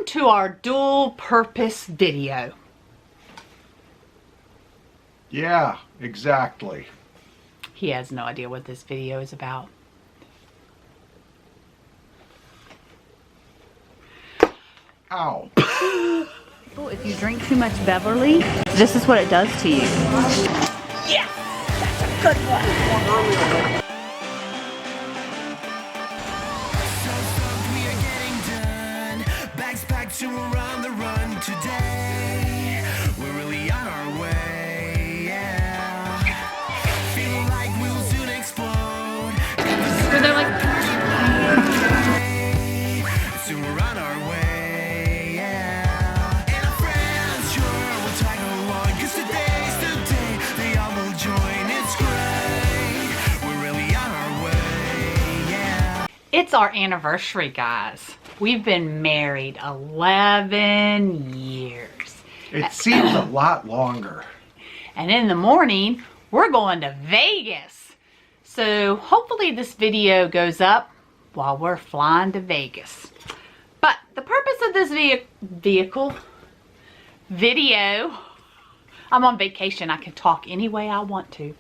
to our dual purpose video. Yeah, exactly. He has no idea what this video is about. Ow. If you drink too much Beverly, this is what it does to you. Yes! That's a good one! So we're on the run today. We're really on our way, yeah. Feeling like we'll soon explode. So they're like, so we're on our way, yeah. And our friends sure will tag along, 'cause today's the day they all will join. It's great. We're really on our way, yeah. It's our anniversary, guys. We've been married 11 years. It seems a lot longer. And in the morning, we're going to Vegas. So hopefully this video goes up while we're flying to Vegas. But the purpose of this video, I'm on vacation. I can talk any way I want to.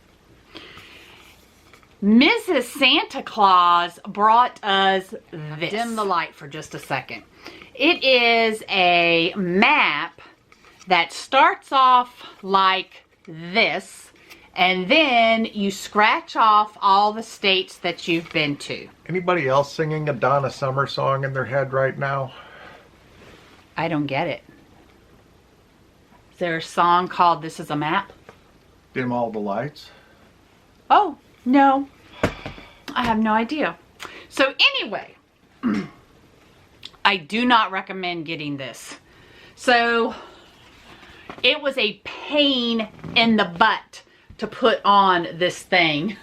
Mrs. Santa Claus brought us this. Dim the light for just a second. It is a map that starts off like this, and then you scratch off all the states that you've been to. Anybody else singing a Donna Summer song in their head right now? I don't get it. Is there a song called This Is a Map? Dim all the lights. Oh, no. I have no idea. So anyway, I do not recommend getting this. So it was a pain in the butt to put on this thing.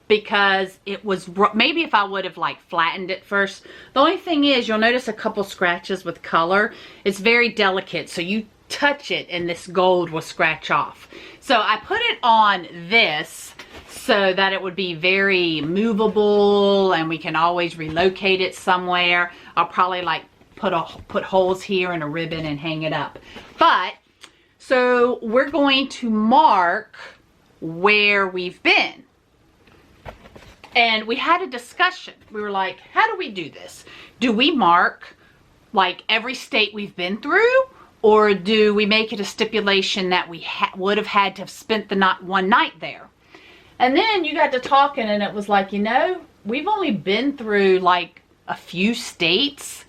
Because it was, maybe if I would have like flattened it first. The only thing is, you'll notice a couple scratches with color. It's very delicate, so you touch it and this gold will scratch off. So I put it on this so that it would be very movable and we can always relocate it somewhere. I'll probably like put holes here and a ribbon and hang it up. But so we're going to mark where we've been. And we had a discussion. We were like, how do we do this? Do we mark like every state we've been through? Or do we make it a stipulation that we would have had to have spent the one night there? And then you got to talking and it was like, you know, we've only been through like a few states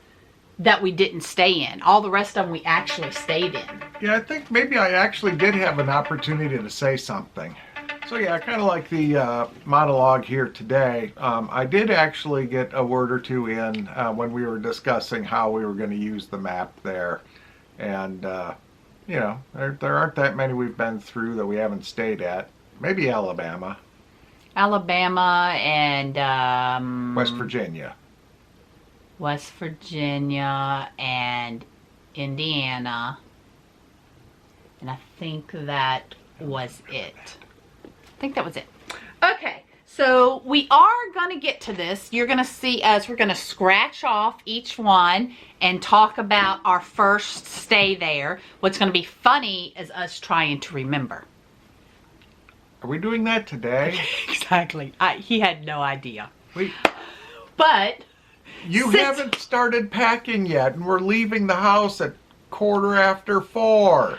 that we didn't stay in. All the rest of them we actually stayed in. Yeah, I think maybe I actually did have an opportunity to say something. So yeah, kind of like the monologue here today, I did actually get a word or two in when we were discussing how we were going to use the map there. And, you know, there aren't that many we've been through that we haven't stayed at. Maybe Alabama. Alabama and... West Virginia. West Virginia and Indiana. And I think that was it. I think that was it. Okay, so we are going to get to this. You're going to see us. We're going to scratch off each one and talk about our first stay there. What's going to be funny is us trying to remember. Are we doing that today? Exactly. He had no idea. Wait. But you haven't started packing yet, and we're leaving the house at 4:15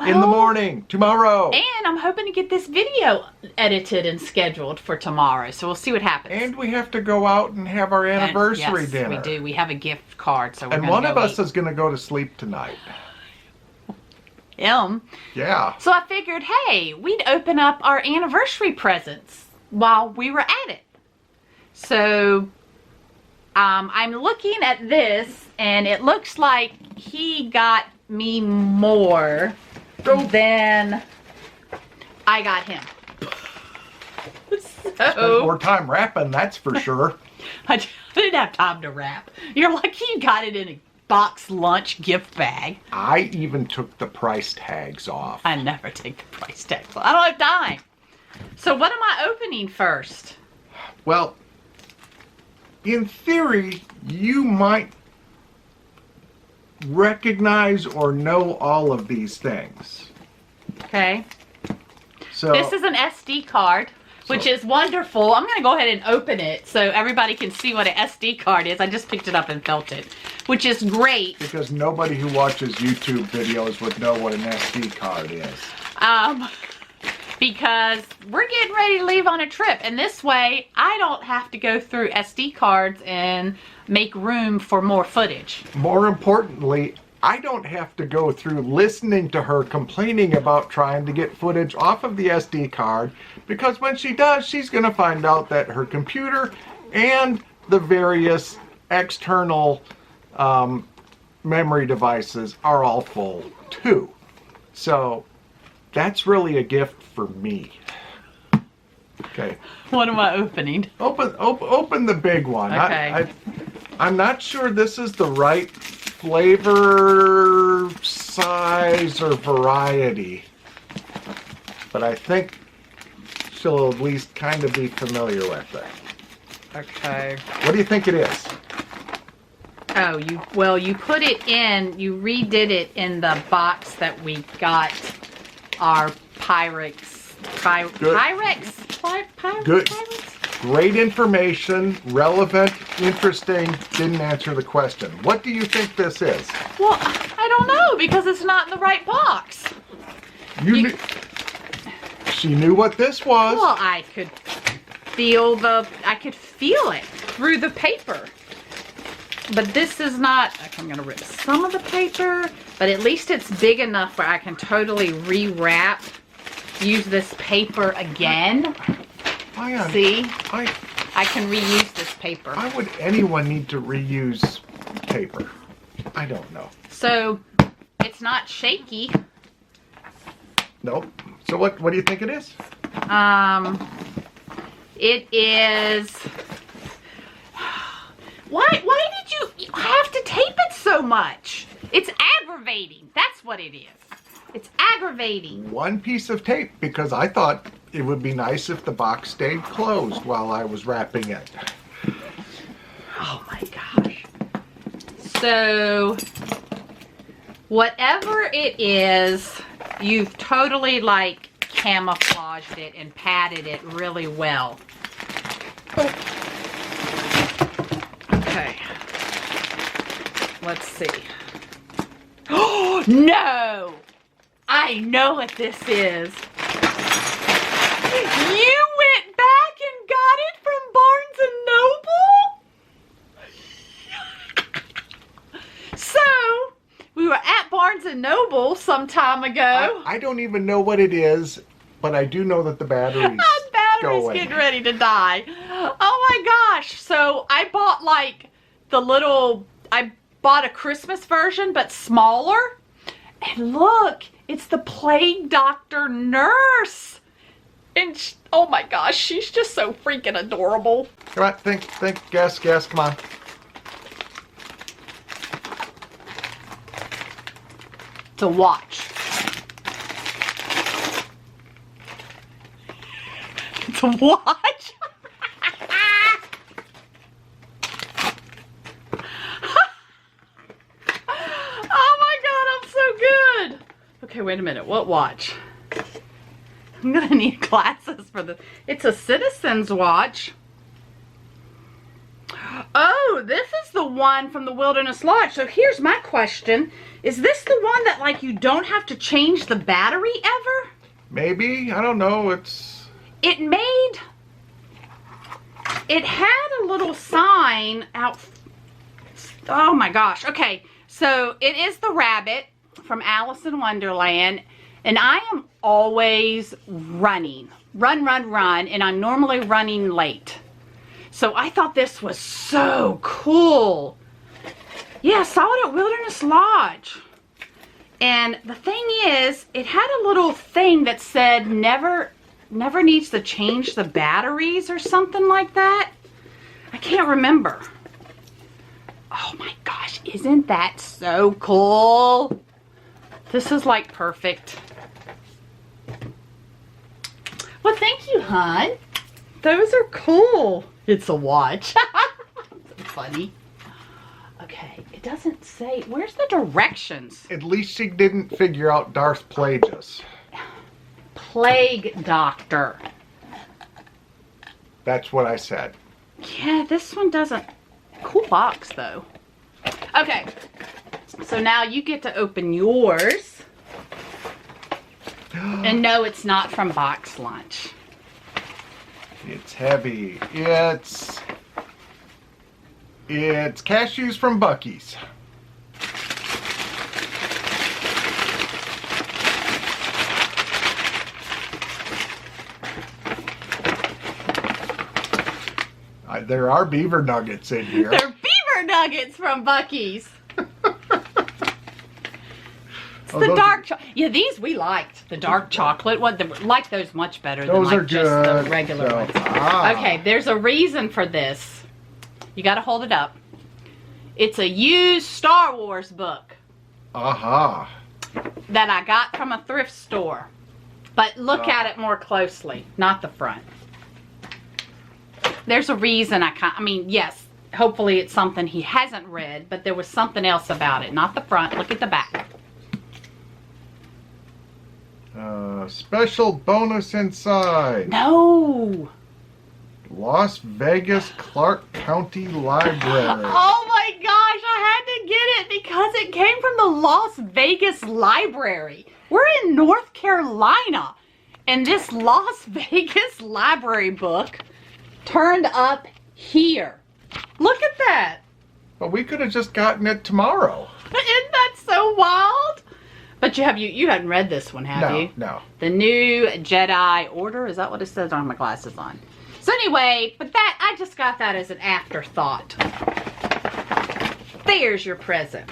in the morning tomorrow. And I'm hoping to get this video edited and scheduled for tomorrow. So we'll see what happens. And we have to go out and have our anniversary dinner. Yes, we do. We have a gift card, so we're and one of us is going to go to sleep tonight. Him. Yeah. So I figured, hey, we'd open up our anniversary presents while we were at it. So I'm looking at this, and it looks like he got me more than I got him. Spent more time wrapping, that's for sure. I didn't have time to wrap. You're lucky you got it in a box lunch gift bag. I even took the price tags off. I never take the price tags off. I don't have time. So what am I opening first? Well, in theory, you might recognize or know all of these things. Okay. So This is an SD card, which is wonderful. I'm going to go ahead and open it so everybody can see what an SD card is. I just picked it up and felt it, which is great. because nobody who watches YouTube videos would know what an SD card is. Because we're getting ready to leave on a trip, and this way I don't have to go through SD cards and make room for more footage. More importantly, I don't have to go through listening to her complaining about trying to get footage off of the SD card, because when she does, she's going to find out that her computer and the various external memory devices are all full too. So that's really a gift for me. Okay. What am I opening? Open the big one. Okay. I'm not sure this is the right flavor, size, or variety, but I think she'll at least kind of be familiar with it. Okay. What do you think it is? Oh, you put it in, you redid it in the box that we got our Pyrex. Good. Good. Great information, relevant, interesting, didn't answer the question. What do you think this is? Well, I don't know because it's not in the right box. She knew what this was. Well, I could feel it through the paper. But this is not, I'm going to rip some of the paper, but at least it's big enough where I can totally rewrap, use this paper again. See? I can reuse this paper. Why would anyone need to reuse paper? I don't know. So, it's not shaky. Nope. So what do you think it is? It is... Why did you have to tape it so much? It's aggravating. That's what it is. It's aggravating. One piece of tape, because I thought it would be nice if the box stayed closed while I was wrapping it. Oh my gosh. So, whatever it is, you've totally like camouflaged it and padded it really well. Okay. Let's see. Oh, no! I know what this is. You went back and got it from Barnes and Noble? So, we were at Barnes and Noble some time ago. I don't even know what it is, but I do know that the battery's Battery's getting ready to die. Oh my gosh. So, I bought like I bought a Christmas version, but smaller. And look, it's the Plague Doctor nurse. And oh my gosh, she's just so freaking adorable. Come on, think, guess, come on. To watch. To watch? Oh my god, I'm so good. Okay, wait a minute. What watch? I'm gonna need glasses for this. It's a Citizen's watch. Oh, this is the one from the Wilderness Lodge. So here's my question. Is this the one that like you don't have to change the battery ever? Maybe, I don't know, It had a little sign out. Oh my gosh. Okay, so it is the rabbit from Alice in Wonderland, and I am always running. Run, and I'm normally running late. So I thought this was so cool. Yeah, I saw it at Wilderness Lodge. And the thing is, it had a little thing that said never needs to change the batteries or something like that. I can't remember. Oh my gosh, isn't that so cool? This is like perfect. Well, thank you, hon. Those are cool. It's a watch. That's funny. Okay, it doesn't say. Where's the directions? At least she didn't figure out Darth Plagueis. Plague Doctor. That's what I said. Yeah, this one doesn't. Cool box, though. Okay, so now you get to open yours. And no, it's not from Box Lunch. It's heavy. It's cashews from Buc-ee's. There are beaver nuggets in here. They're beaver nuggets from Buc-ee's. Oh, The those dark chocolate. Yeah, these we liked. The dark chocolate one. Like those much better than Those like are just good. the regular So, ones. ah. Okay, there's a reason for this. You got to hold it up. It's a used Star Wars book Aha. that I got from a thrift store. But look at it more closely, not the front. There's a reason I mean, yes, hopefully it's something he hasn't read, but there was something else about it. Not the front. Look at the back. Special bonus inside. No. Las Vegas Clark County Library. Oh my gosh, I had to get it because it came from the Las Vegas Library. We're in North Carolina, and this Las Vegas library book turned up here. Look at that. But we could have just gotten it tomorrow. Isn't that so wild? But you hadn't read this one, have you? No. The New Jedi Order, is that what it says? I don't have my glasses on. So anyway, but that, I just got that as an afterthought. There's your present.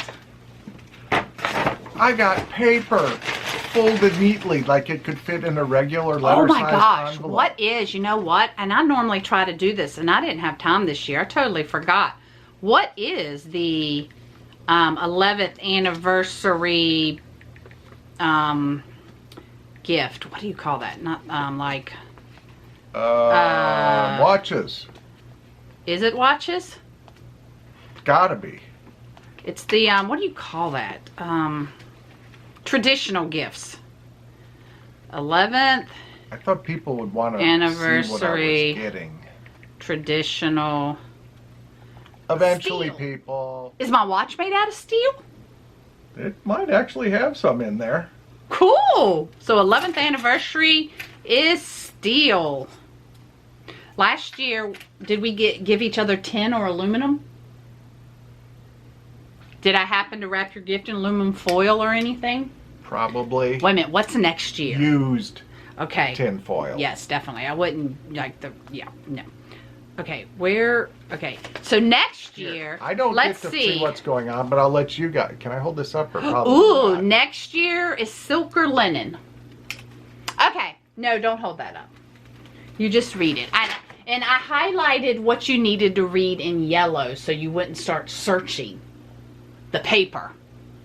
I got paper folded neatly like it could fit in a regular letter Oh my size gosh, envelope. what is, you know what? And I normally try to do this, and I didn't have time this year. I totally forgot. What is the 11th anniversary gift? What do you call that? Not like... watches. Is it watches? Gotta be. It's the, what do you call that? Traditional gifts. 11th I thought people would want to see what I Anniversary. was getting. traditional. Eventually, Steel. people. Is my watch made out of steel? It might actually have some in there. Cool. So 11th anniversary is steel. Last year, did we give each other tin or aluminum? Did I happen to wrap your gift in aluminum foil or anything? Probably Wait a minute, what's next year? used Okay. tin foil. Yes, definitely. I wouldn't like no. Okay, okay. So next year, I don't let's get to see what's going on, but I'll let you guys. Can I hold this up or probably Ooh, not? next year is silk or linen. Okay, no, don't hold that up. You just read it. And I highlighted what you needed to read in yellow so you wouldn't start searching the paper.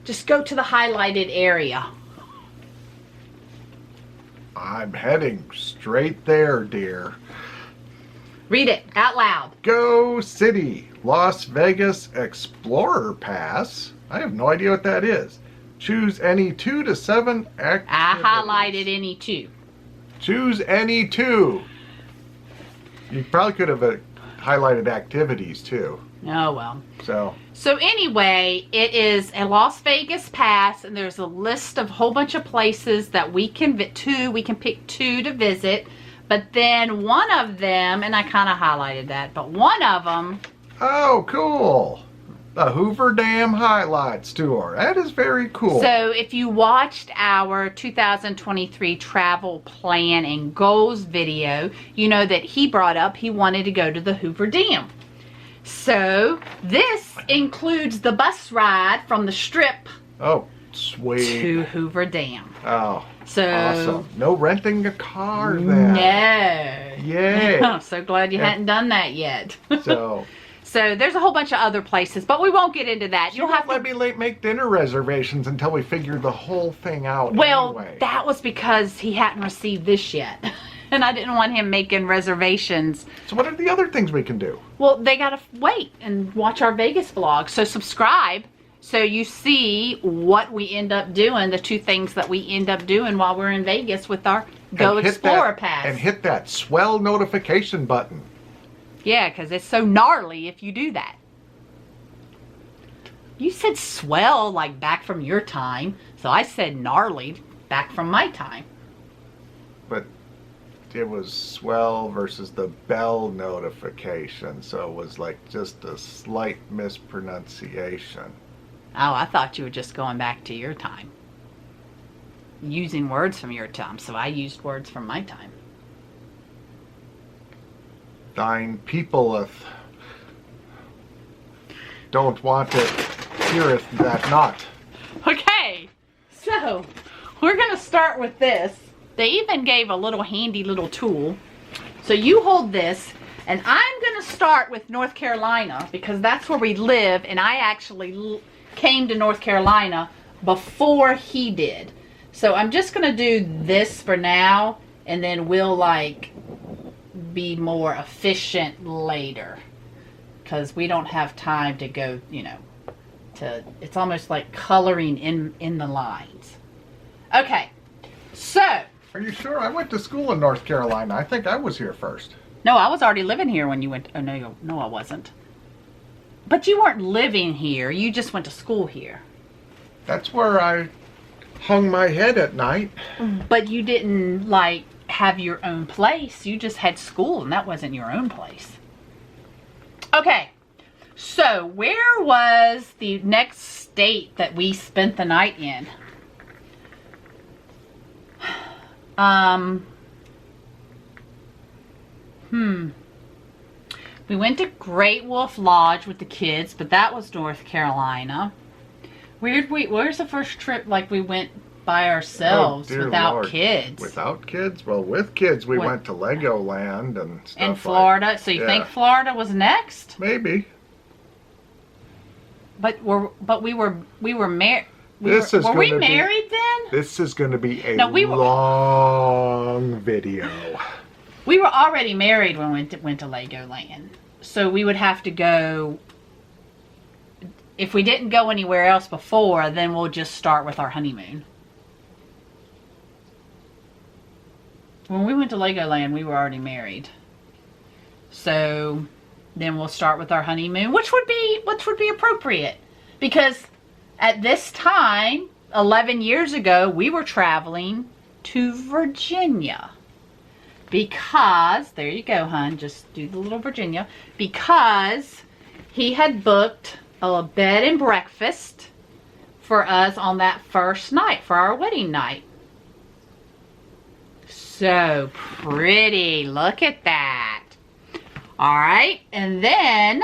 Just go to the highlighted area. I'm heading straight there, dear. Read it out loud. Go City, Las Vegas Explorer Pass. I have no idea what that is. Choose any 2 to 7 activities. I highlighted any two. Choose any 2. You probably could have highlighted activities too. Oh, well. So anyway, it is a Las Vegas pass, and there's a list of a whole bunch of places that we can pick 2 to visit. But then one of them, and I kind of highlighted that, but one of them. oh, cool. The Hoover Dam Highlights Tour. That is very cool. So if you watched our 2023 travel plan and goals video, you know that he brought up he wanted to go to the Hoover Dam. So this includes the bus ride from the Strip Oh, sweet. to Hoover Dam. Oh, So awesome. No renting a car then. no. Yay. I'm so glad you hadn't done that yet. So So there's a whole bunch of other places, but we won't get into that. you'll have to let me make dinner reservations until we figure the whole thing out. Well, anyway. that was because he hadn't received this yet. And I didn't want him making reservations. So what are the other things we can do? Well, they gotta wait and watch our Vegas vlog. So subscribe so you see what we end up doing, the 2 things that we end up doing while we're in Vegas with our Go Explorer Pass. And hit that swell notification button. Yeah, because it's so gnarly if you do that. You said swell like back from your time, so I said gnarly back from my time. But it was swell versus the bell notification, so it was like just a slight mispronunciation. Oh, I thought you were just going back to your time. Using words from your time, so I used words from my time. Thine peopleth don't want it, heareth that not. Okay, so we're going to start with this. They even gave a little handy little tool. So you hold this, and I'm going to start with North Carolina because that's where we live, and I actually came to North Carolina before he did. So I'm just going to do this for now, and then we'll like be more efficient later because we don't have time to go, you know, it's almost like coloring in the lines. Okay, so. Are you sure? I went to school in North Carolina. I think I was here first. No, I was already living here when you went. Oh, no, I wasn't. But you weren't living here. You just went to school here. That's where I hung my head at night. But you didn't, like, have your own place. You just had school, and that wasn't your own place. Okay, so where was the next state that we spent the night in? We went to Great Wolf Lodge with the kids, but that was North Carolina. Where's the first trip like we went by ourselves without Lord. Kids? Without kids? Well, with kids we went to Legoland and stuff. In Florida? Like, so you think Florida was next? Maybe. But we were married. Were we married then? This is going to be a long video. We were already married when we went to Legoland. So we would have to go. If we didn't go anywhere else before, then we'll just start with our honeymoon. When we went to Legoland, we were already married. So then we'll start with our honeymoon, which would be appropriate. Because at this time, 11 years ago, we were traveling to Virginia. Because, there you go, hon, just do the little Virginia. Because he had booked a bed and breakfast for us on that first night, for our wedding night. So pretty, look at that. All right, and then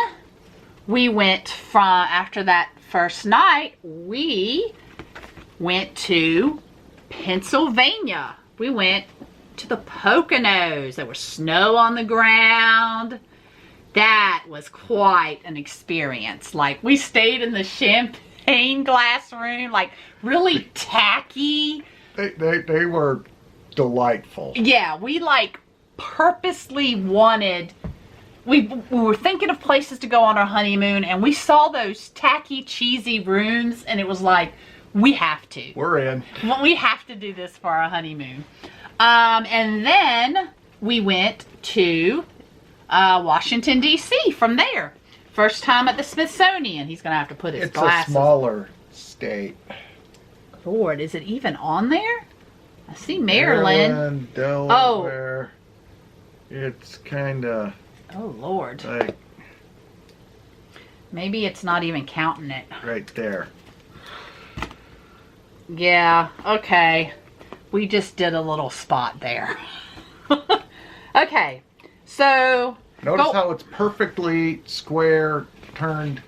we went from, after that first night, we went to Pennsylvania. We went to the Poconos. There was snow on the ground. That was quite an experience. Like, we stayed in the champagne glass room, like really tacky. They were delightful. Yeah, we like purposely wanted, we were thinking of places to go on our honeymoon, and we saw those tacky, cheesy rooms, and it was like, we have to. We're in. We have to do this for our honeymoon. And then we went to Washington, D.C. from there. First time at the Smithsonian. He's going to have to put his glasses. It's a smaller state. Lord, is it even on there? I see Maryland. Delaware. Oh. It's kind of... Oh, Lord. Like... Maybe it's not even counting it. Right there. Yeah, okay. We just did a little spot there. Okay, so... Notice how it's perfectly square, turned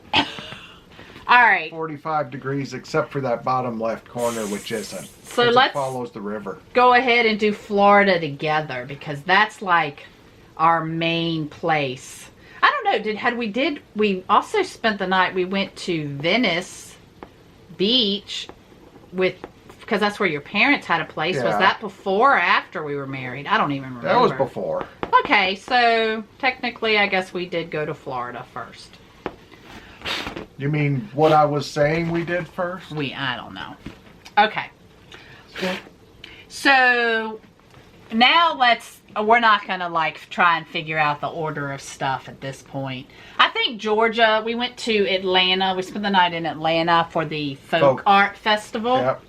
all right. 45 degrees, except for that bottom left corner, which isn't. So it follows the river. Go ahead and do Florida together, because that's like our main place. I don't know, we also spent the night, we went to Venice Beach because that's where your parents had a place. Was Yeah. that before or after we were married? I don't even remember. That was before. Okay, so technically, I guess we did go to Florida first. You mean what I was saying we did first? I don't know. Okay. So now we're not going to like try and figure out the order of stuff at this point. I think Georgia, we went to Atlanta. We spent the night in Atlanta for the folk art festival. Yep.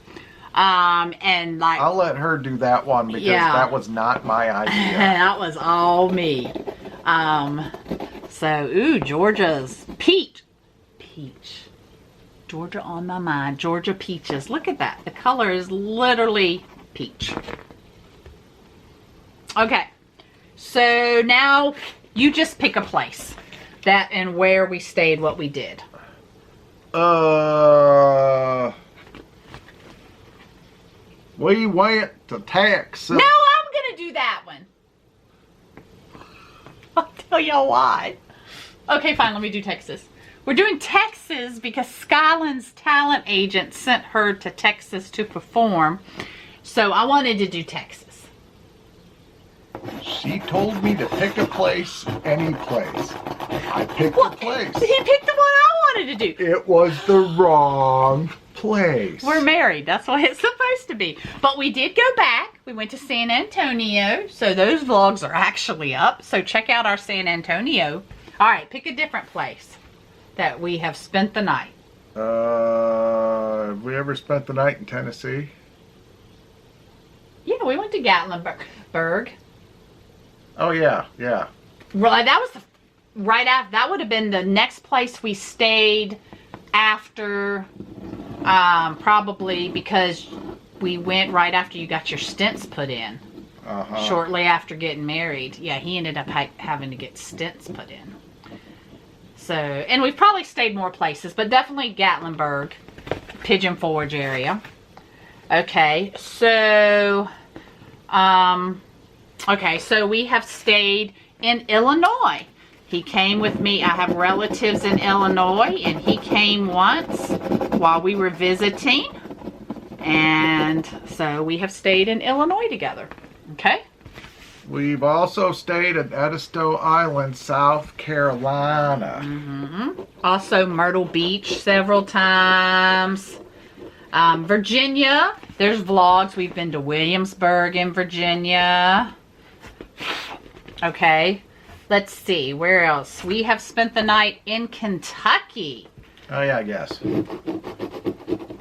And like, I'll let her do that one because that was not my idea. that was all me. So, Georgia's peach. Georgia on my mind. Georgia peaches. Look at that. The color is literally peach. Okay. So now you just pick a place that and where we stayed, what we did. We went to Texas. No, I'm going to do that one. I'll tell y'all why. Okay, fine. Let me do Texas. We're doing Texas because Skyland's talent agent sent her to Texas to perform. So I wanted to do Texas. She told me to pick a place, any place. I picked a place. He picked the one I wanted to do. It was the wrong place. We're married. That's what it's supposed to be. But we did go back. We went to San Antonio. So those vlogs are actually up. So check out our San Antonio. All right, pick a different place that we have spent the night. Have we ever spent the night in Tennessee? Yeah, we went to Gatlinburg. Oh yeah. Right, that was right after. That would have been the next place we stayed after, probably because we went right after you got your stents put in. Shortly after getting married. Yeah, he ended up having to get stents put in. So, and we've probably stayed more places, but definitely Gatlinburg, Pigeon Forge area. Okay, so, so we have stayed in Illinois. He came with me. I have relatives in Illinois, and he came once while we were visiting. And so we have stayed in Illinois together. Okay. We've also stayed at Edisto Island, South Carolina. Also Myrtle Beach several times. Virginia, there's vlogs. We've been to Williamsburg in Virginia. Okay, let's see. Where else? We have spent the night in Kentucky. Oh yeah, I guess.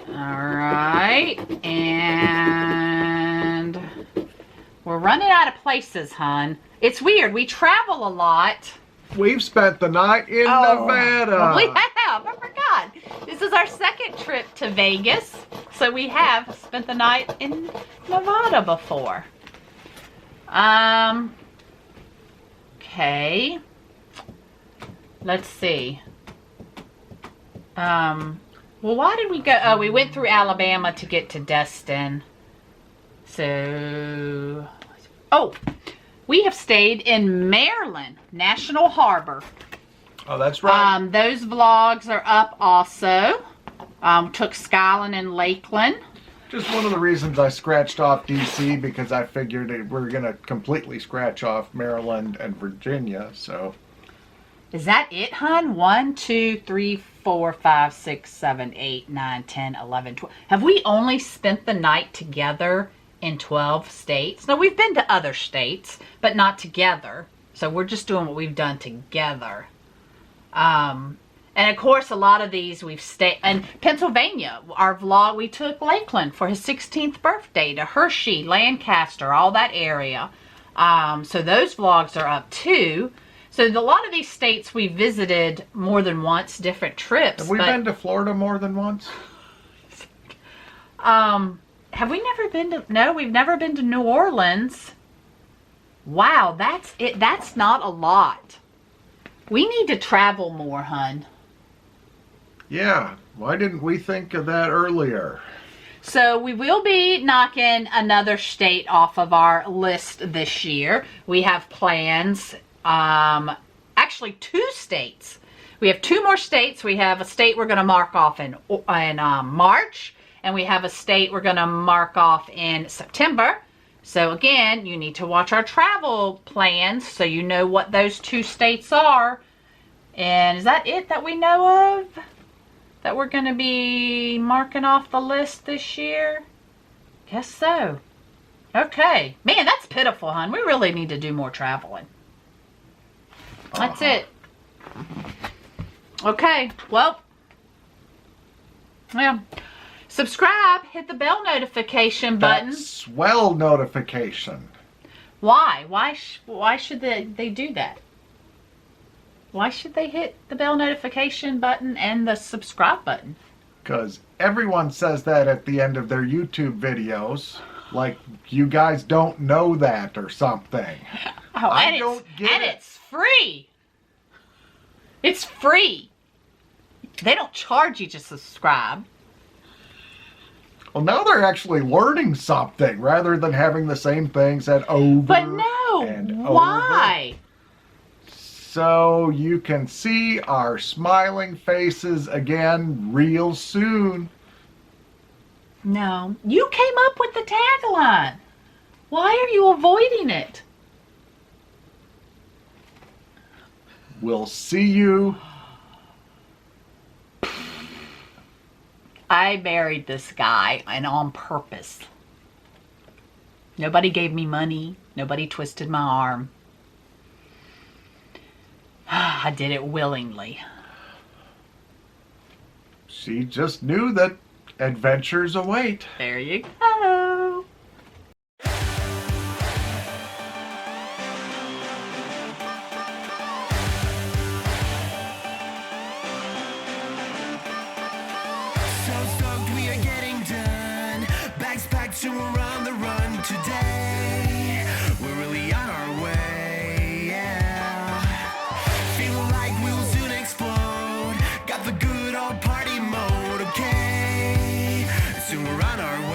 All right, and we're running out of places, hon. It's weird. We travel a lot. We've spent the night in Nevada. We have. I forgot. This is our second trip to Vegas. So we have spent the night in Nevada before. Okay. Let's see. Well, why did we go? Oh, we went through Alabama to get to Destin. So, we have stayed in Maryland, National Harbor. Oh, that's right. Those vlogs are up also. Took Skyland and Lakeland. Just one of the reasons I scratched off DC because I figured we're going to completely scratch off Maryland and Virginia, so. Is that it, hon? 1, 2, 3, 4, 5, 6, 7, 8, 9, 10, 11, 12. Have we only spent the night together in 12 states? No, we've been to other states, but not together. So we're just doing what we've done together. And of course, a lot of these we've stayed in Pennsylvania. Our vlog, we took Lakeland for his 16th birthday to Hershey, Lancaster, all that area. So those vlogs are up too. So a lot of these states we visited more than once, different trips. Have we been to Florida more than once? Have we never been to, no, we've never been to New Orleans. Wow, that's it. That's not a lot. We need to travel more, hun. Yeah, why didn't we think of that earlier? So we will be knocking another state off of our list this year. We have plans, actually 2 states. We have 2 more states. We have a state we're going to mark off in March, and we have a state we're going to mark off in September. So again, you need to watch our travel plans so you know what those 2 states are. And is that it that we know of that we're going to be marking off the list this year? Guess so. Okay. Man, that's pitiful, hon. We really need to do more traveling. That's it. Okay. Well, yeah. Subscribe. Hit the bell notification button. That swell notification. Why? Why should they do that? Why should they hit the bell notification button and the subscribe button? Because everyone says that at the end of their YouTube videos. Like, you guys don't know that or something. Oh, I don't get it. It's free. It's free. They don't charge you to subscribe. Well, now they're actually learning something rather than having the same thing said over But no, and why? over. So you can see our smiling faces again real soon. No, you came up with the tagline. Why are you avoiding it? We'll see you. I married this guy, and on purpose. Nobody gave me money. Nobody twisted my arm. I did it willingly. She just knew that adventures await. There you go. So stoked we are getting done. Bags packed so we're on the run today. We're really on our way, yeah. Feeling like we will soon explode. Got the good old party mode, okay. Soon we're on our way.